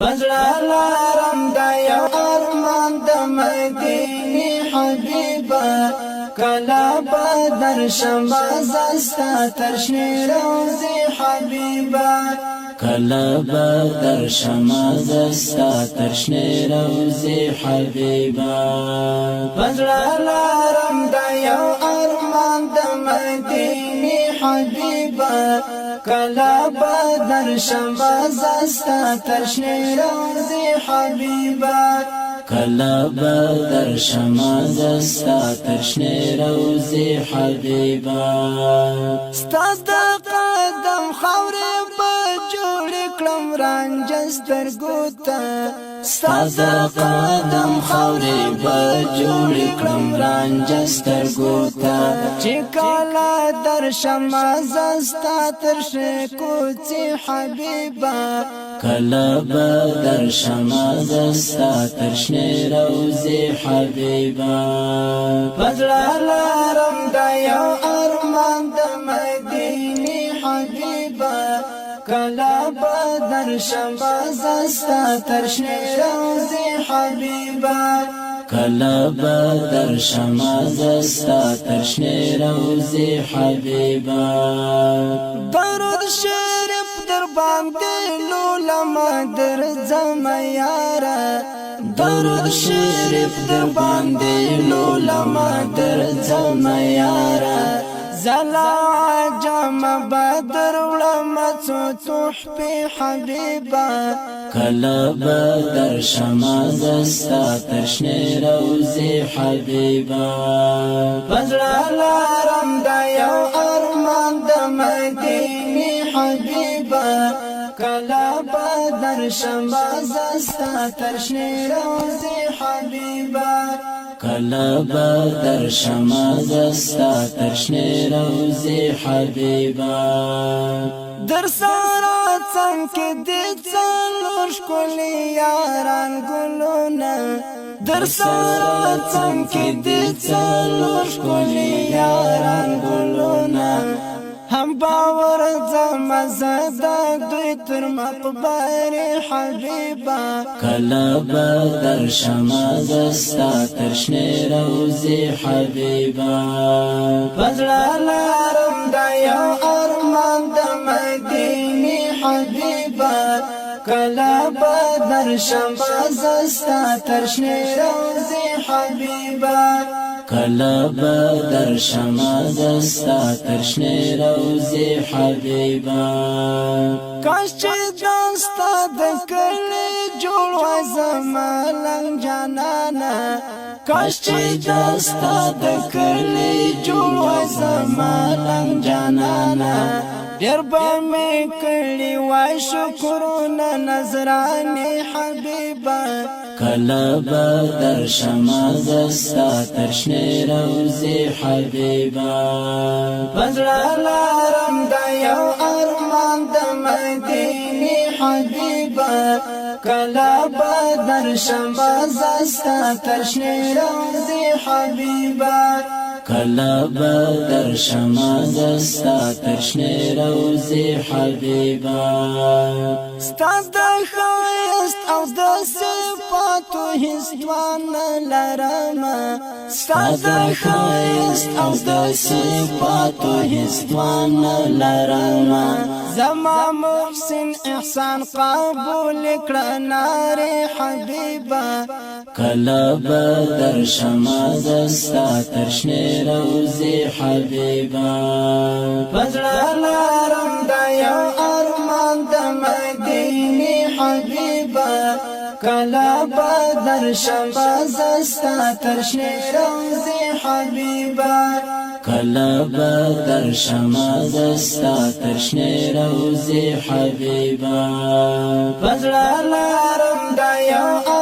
پزړه لارم دا یو ارمان د مدینه حبیبا کلا بدر شمع زستا ترشنی روزی حبیبا کلا بدر شمع زستا ترشنی روزی حبیبا پزړه لارم دا یو ارمان د مدینه حبیبا کلا بدر شمع زستا ترشنی روزی حبیبا کلا بدر شمع زستا ترشنی روزی حبیبا ستا د قدم خاورې په جوړ کړم رانجه سترګو ته ستا د قدم خاورې په جوړ کړم رانجه سترګو ته چې کله درشم زستا ترشنی کوڅې حبیبا کلا بدر شمع زستا ترشنی روزی حبیبا پزړه لارم دا یو ارمان د مدینه حبیبا کلا بدر شمع زستا ترشنی روزی حبیبا کلا بدر شمع زستا ترشنی روزی حبیبا درود شریف در باندې لولما در زما یارا درود شریف در باندې لولما در زما یارا زلا جام بدر ولما تحفي حبيبا کلا بدر شمع زستا ترشنی روزی حبیبا پزړه لارم دا یو ارمان د مدینه حبیبا کلا بدر شمع زستا ترشنی روزی حبیبا کلا بدر شمع زستا ترشنی روزی حبیبا در سارا څنګه دې څلور ښکلي یاران ګلونه در سارا څنګه دې څلور ښکلي یاران ګلونه هم باور زما زدا دوی تر مقبره حبیبا کلا بدر شمع زستا ترشنی روزی حبیبا پزړه لارم دا یو ارمان د مدینه حبیبا کلا بدر شمع زستا ترشنی روزی حبیبا کلا بدر شمع زستا ترشنی روزی حبیبا کاش چې داستا د کلی جوړ وای زما لنګ جانانا کاش چې داستا د کلی جوړ وای زما لنګ جانانا ډېر به مې کړي وای شکرونه نظرانې حبیبا کلا بدر شمع زستا ترشنی روزی حبیبا پزړه لارم دا یو ارمان د مدینه حبیبا کلا بدر شمع زستا ترشنی روزی حبیبا کلا بدر شمع زستا ترشنی روزی حبیبا ستا د ښایست او د صفاتو هیڅ لرم ستا د ښایست او د صفاتو هیڅ لرم زما محسن احسان قبول کړه نارې حبیبا کلا بدر شمع زستا ترشنی روزی حبیبا پزړه لارم دا یو ارمان د مدینه حبیبا کلا بدر شمع زستا ترشنی روزی حبیبا کلا بدر شمع زستا ترشنی روزی حبیبا پزړه لارم دا یو